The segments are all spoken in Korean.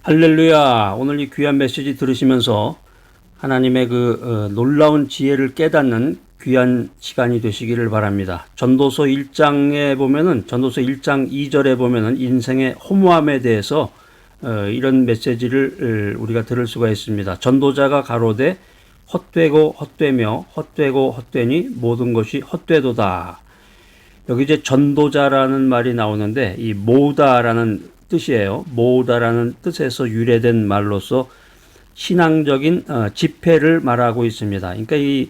할렐루야. 오늘 이 귀한 메시지 들으시면서 하나님의 놀라운 지혜를 깨닫는 귀한 시간이 되시기를 바랍니다. 전도서 1장에 보면은, 전도서 1장 2절에 보면은 인생의 허무함에 대해서 이런 메시지를 우리가 들을 수가 있습니다. 전도자가 가로되 헛되고 헛되며 헛되고 헛되니 모든 것이 헛되도다. 여기 이제 전도자라는 말이 나오는데 이 모으다라는 뜻이에요. 모으다라는 뜻에서 유래된 말로서 신앙적인 집회를 말하고 있습니다. 그러니까 이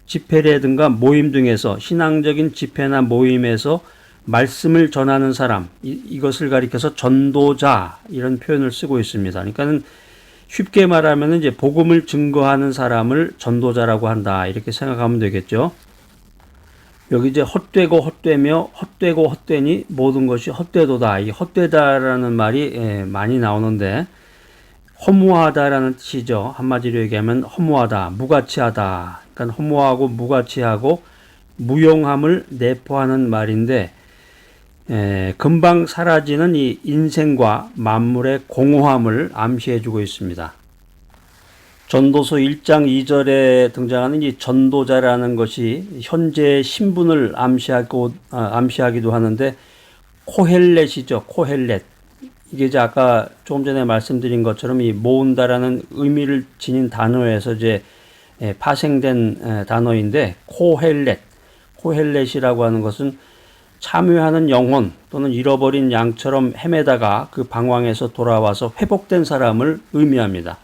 집회라든가 모임 등에서 신앙적인 집회나 모임에서 말씀을 전하는 사람, 이것을 가리켜서 전도자 이런 표현을 쓰고 있습니다. 그러니까는 쉽게 말하면 이제 복음을 증거하는 사람을 전도자라고 한다 이렇게 생각하면 되겠죠. 여기 이제 헛되고 헛되며 헛되고 헛되니 모든 것이 헛되도다. 이 헛되다라는 말이 많이 나오는데 허무하다라는 뜻이죠. 한마디로 얘기하면 허무하다, 무가치하다. 그러니까 허무하고 무가치하고 무용함을 내포하는 말인데 금방 사라지는 이 인생과 만물의 공허함을 암시해주고 있습니다. 전도서 1장 2절에 등장하는 이 전도자라는 것이 현재의 신분을 암시하기도 하는데 코헬렛이죠. 코헬렛. 이게 이제 아까 조금 전에 말씀드린 것처럼 이 모은다라는 의미를 지닌 단어에서 이제 파생된 단어인데 코헬렛. 코헬렛이라고 하는 것은 참여하는 영혼 또는 잃어버린 양처럼 헤매다가 그 방황에서 돌아와서 회복된 사람을 의미합니다.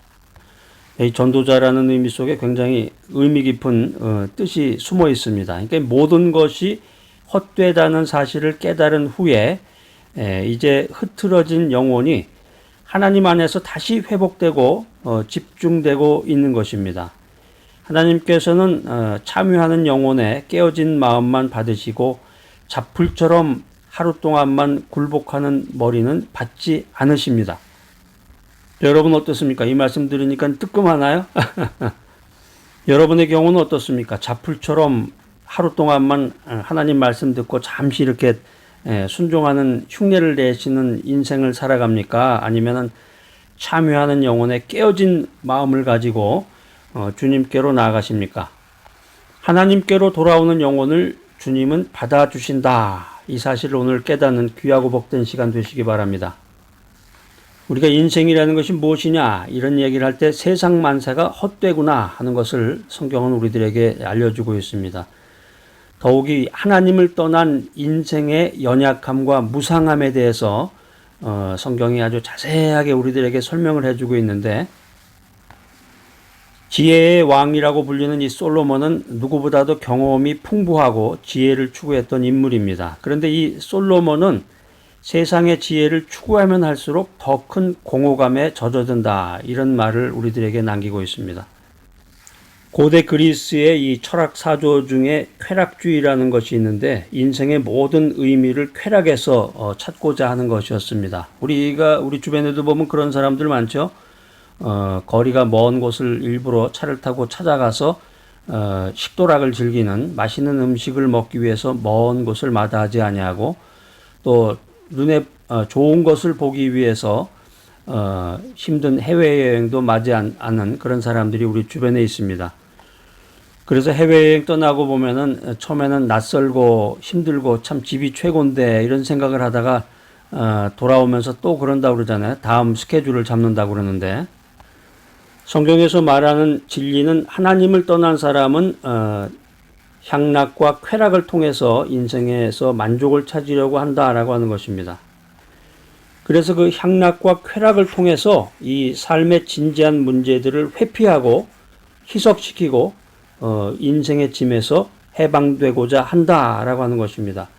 이 전도자라는 의미 속에 굉장히 의미 깊은 뜻이 숨어 있습니다. 그러니까 모든 것이 헛되다는 사실을 깨달은 후에 이제 흐트러진 영혼이 하나님 안에서 다시 회복되고 집중되고 있는 것입니다. 하나님께서는 참여하는 영혼의 깨어진 마음만 받으시고 잡풀처럼 하루 동안만 굴복하는 머리는 받지 않으십니다. 여러분 어떻습니까? 이 말씀 들으니까 뜨끔하나요? 여러분의 경우는 어떻습니까? 잡풀처럼 하루 동안만 하나님 말씀 듣고 잠시 이렇게 순종하는 흉내를 내시는 인생을 살아갑니까? 아니면은 참여하는 영혼의 깨어진 마음을 가지고 주님께로 나아가십니까? 하나님께로 돌아오는 영혼을 주님은 받아주신다. 이 사실을 오늘 깨닫는 귀하고 복된 시간 되시기 바랍니다. 우리가 인생이라는 것이 무엇이냐 이런 얘기를 할 때 세상 만사가 헛되구나 하는 것을 성경은 우리들에게 알려주고 있습니다. 더욱이 하나님을 떠난 인생의 연약함과 무상함에 대해서 성경이 아주 자세하게 우리들에게 설명을 해주고 있는데 지혜의 왕이라고 불리는 이 솔로몬은 누구보다도 경험이 풍부하고 지혜를 추구했던 인물입니다. 그런데 이 솔로몬은 세상의 지혜를 추구하면 할수록 더 큰 공허감에 젖어든다. 이런 말을 우리들에게 남기고 있습니다. 고대 그리스의 이 철학 사조 중에 쾌락주의라는 것이 있는데 인생의 모든 의미를 쾌락에서 찾고자 하는 것이었습니다. 우리 주변에도 보면 그런 사람들 많죠. 거리가 먼 곳을 일부러 차를 타고 찾아가서 식도락을 즐기는 맛있는 음식을 먹기 위해서 먼 곳을 마다하지 아니하고 또 눈에 좋은 것을 보기 위해서 힘든 해외여행도 맞지 않는 그런 사람들이 우리 주변에 있습니다. 그래서 해외여행 떠나고 보면은 처음에는 낯설고 힘들고 참 집이 최고인데 이런 생각을 하다가 돌아오면서 또 그런다고 그러잖아요. 다음 스케줄을 잡는다고 그러는데 성경에서 말하는 진리는 하나님을 떠난 사람은 향락과 쾌락을 통해서 인생에서 만족을 찾으려고 한다라고 하는 것입니다. 그래서 그 향락과 쾌락을 통해서 이 삶의 진지한 문제들을 회피하고 희석시키고 인생의 짐에서 해방되고자 한다라고 하는 것입니다.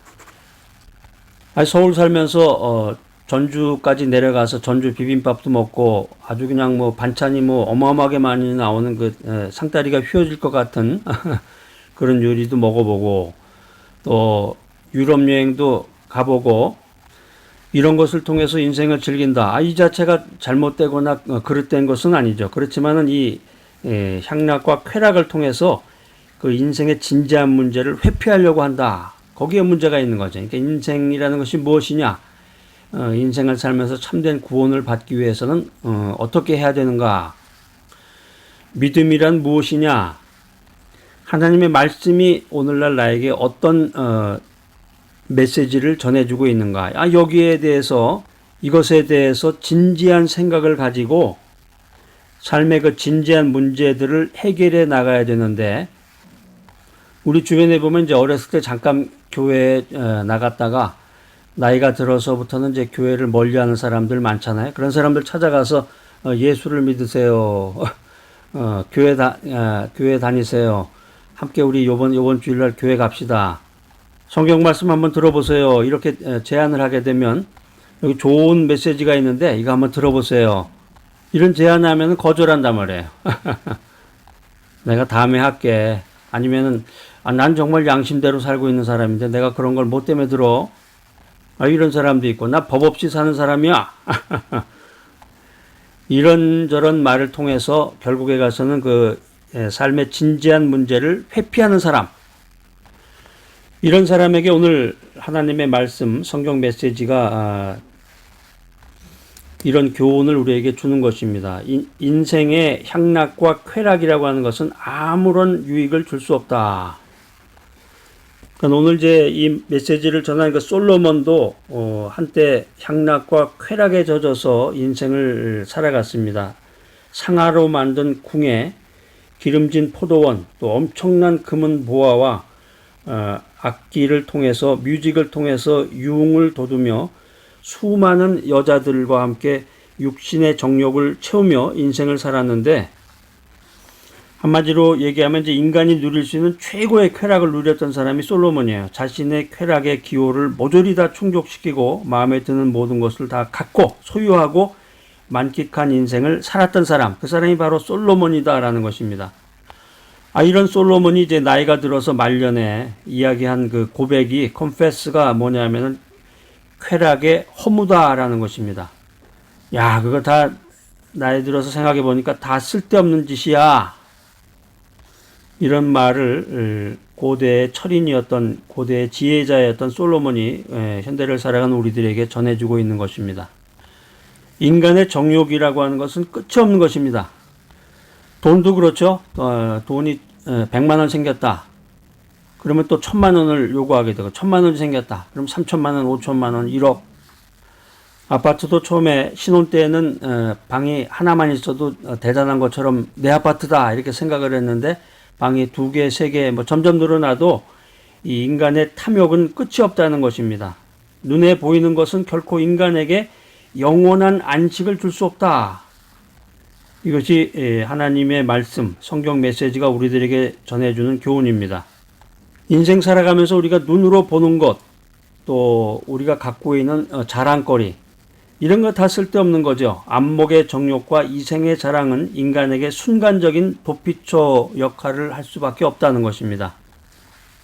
서울 살면서 전주까지 내려가서 전주 비빔밥도 먹고 아주 그냥 뭐 반찬이 뭐 어마어마하게 많이 나오는 그 상다리가 휘어질 것 같은 그런 요리도 먹어보고 또 유럽 여행도 가보고 이런 것을 통해서 인생을 즐긴다. 이 자체가 잘못되거나 그릇된 것은 아니죠. 그렇지만은 이 향락과 쾌락을 통해서 그 인생의 진지한 문제를 회피하려고 한다. 거기에 문제가 있는 거죠. 그러니까 인생이라는 것이 무엇이냐? 인생을 살면서 참된 구원을 받기 위해서는 어떻게 해야 되는가? 믿음이란 무엇이냐? 하나님의 말씀이 오늘날 나에게 어떤 메시지를 전해주고 있는가? 여기에 대해서, 이것에 대해서 진지한 생각을 가지고 삶의 그 진지한 문제들을 해결해 나가야 되는데, 우리 주변에 보면 이제 어렸을 때 잠깐 교회에 나갔다가 나이가 들어서부터는 이제 교회를 멀리하는 사람들 많잖아요. 그런 사람들 찾아가서 예수를 믿으세요. 교회 다니세요. 함께 우리 요번 주일날 교회 갑시다. 성경 말씀 한번 들어보세요. 이렇게 제안을 하게 되면 여기 좋은 메시지가 있는데 이거 한번 들어보세요. 이런 제안하면 거절한단 말이에요. 내가 다음에 할게. 아니면은 난 정말 양심대로 살고 있는 사람인데 내가 그런 걸 뭐 때문에 들어? 이런 사람도 있고 나 법 없이 사는 사람이야. 이런저런 말을 통해서 결국에 가서는 그 삶의 진지한 문제를 회피하는 사람. 이런 사람에게 오늘 하나님의 말씀, 성경 메시지가 이런 교훈을 우리에게 주는 것입니다. 인생의 향락과 쾌락이라고 하는 것은 아무런 유익을 줄 수 없다. 그러니까 오늘 이제 이 메시지를 전한 그 솔로몬도 한때 향락과 쾌락에 젖어서 인생을 살아갔습니다. 상아로 만든 궁에 기름진 포도원, 또 엄청난 금은 보화와 악기를 통해서, 뮤직을 통해서 유흥을 돋우며 수많은 여자들과 함께 육신의 정욕을 채우며 인생을 살았는데, 한마디로 얘기하면 이제 인간이 누릴 수 있는 최고의 쾌락을 누렸던 사람이 솔로몬이에요. 자신의 쾌락의 기호를 모조리 다 충족시키고 마음에 드는 모든 것을 다 갖고 소유하고 만끽한 인생을 살았던 사람, 그 사람이 바로 솔로몬이다라는 것입니다. 이런 솔로몬이 이제 나이가 들어서 말년에 이야기한 그 고백이, 컨페스가 뭐냐면은 쾌락의 허무다라는 것입니다. 그거 다 나이 들어서 생각해 보니까 다 쓸데없는 짓이야. 이런 말을 고대의 철인이었던, 고대의 지혜자였던 솔로몬이 현대를 살아가는 우리들에게 전해주고 있는 것입니다. 인간의 정욕이라고 하는 것은 끝이 없는 것입니다. 돈도 그렇죠. 돈이 100만 원 생겼다. 그러면 또 1000만 원을 요구하게 되고, 1000만 원이 생겼다. 그럼 3000만 원, 5000만 원, 1억. 아파트도 처음에 신혼 때에는 방이 하나만 있어도 대단한 것처럼 내 아파트다 이렇게 생각을 했는데, 방이 2개, 3개 뭐 점점 늘어나도 이 인간의 탐욕은 끝이 없다는 것입니다. 눈에 보이는 것은 결코 인간에게 영원한 안식을 줄 수 없다. 이것이 하나님의 말씀, 성경 메시지가 우리들에게 전해주는 교훈입니다. 인생 살아가면서 우리가 눈으로 보는 것, 또 우리가 갖고 있는 자랑거리, 이런 거 다 쓸데없는 거죠. 안목의 정욕과 이생의 자랑은 인간에게 순간적인 도피처 역할을 할 수밖에 없다는 것입니다.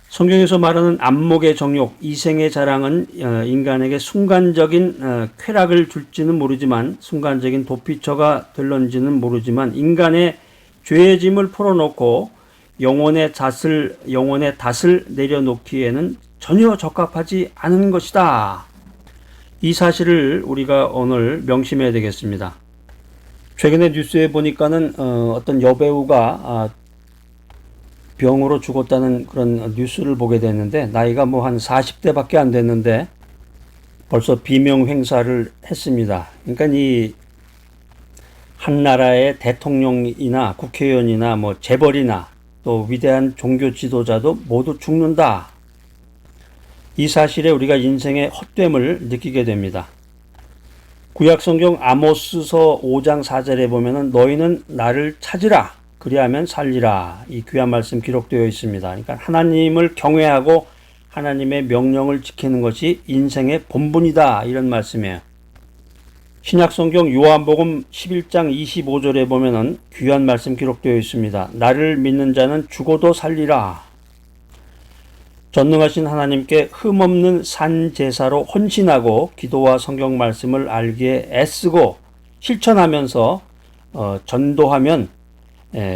성경에서 말하는 안목의 정욕, 이생의 자랑은 인간에게 순간적인 쾌락을 줄지는 모르지만, 순간적인 도피처가 될런지는 모르지만, 인간의 죄의 짐을 풀어놓고 영혼의 닷을 내려놓기에는 전혀 적합하지 않은 것이다. 이 사실을 우리가 오늘 명심해야 되겠습니다. 최근에 뉴스에 보니까는 어떤 여배우가 병으로 죽었다는 그런 뉴스를 보게 됐는데, 나이가 뭐 한 40대밖에 안 됐는데 벌써 비명 행사를 했습니다. 그러니까 이 한 나라의 대통령이나 국회의원이나 뭐 재벌이나 또 위대한 종교 지도자도 모두 죽는다. 이 사실에 우리가 인생의 헛됨을 느끼게 됩니다. 구약성경 아모스서 5장 4절에 보면은 너희는 나를 찾으라 그리하면 살리라, 이 귀한 말씀 기록되어 있습니다. 그러니까 하나님을 경외하고 하나님의 명령을 지키는 것이 인생의 본분이다, 이런 말씀이에요. 신약성경 요한복음 11장 25절에 보면은 귀한 말씀 기록되어 있습니다. 나를 믿는 자는 죽어도 살리라. 전능하신 하나님께 흠없는 산제사로 헌신하고 기도와 성경 말씀을 알기에 애쓰고 실천하면서 전도하면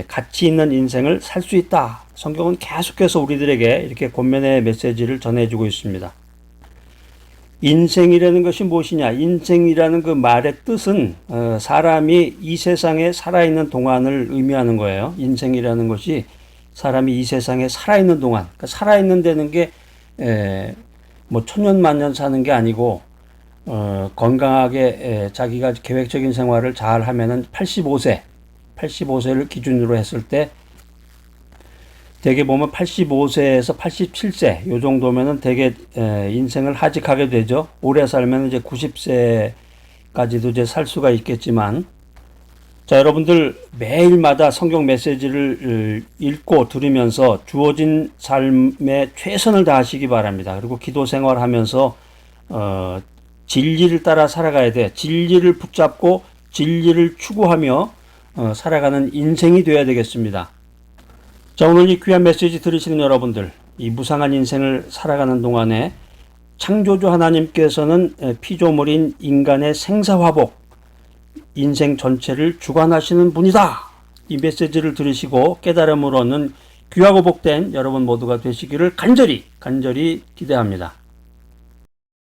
가치 있는 인생을 살 수 있다. 성경은 계속해서 우리들에게 이렇게 권면의 메시지를 전해주고 있습니다. 인생이라는 것이 무엇이냐? 인생이라는 그 말의 뜻은 사람이 이 세상에 살아있는 동안을 의미하는 거예요. 인생이라는 것이 사람이 이 세상에 살아있는 동안, 그러니까 살아있는 데는 게 뭐 천년만년 사는 게 아니고 건강하게 자기가 계획적인 생활을 잘 하면은 85세를 기준으로 했을 때 대개 보면 85세에서 87세 요 정도면은 대개 인생을 하직하게 되죠. 오래 살면 이제 90세까지도 이제 살 수가 있겠지만, 자, 여러분들 매일마다 성경 메시지를 읽고 들으면서 주어진 삶에 최선을 다하시기 바랍니다. 그리고 기도 생활하면서 진리를 따라 살아가야 돼. 진리를 붙잡고 진리를 추구하며 살아가는 인생이 되어야 되겠습니다. 자, 오늘 이 귀한 메시지 들으시는 여러분들, 이 무상한 인생을 살아가는 동안에 창조주 하나님께서는 피조물인 인간의 생사화복, 인생 전체를 주관하시는 분이다. 이 메시지를 들으시고 깨달음을 얻는 귀하고 복된 여러분 모두가 되시기를 간절히 기대합니다.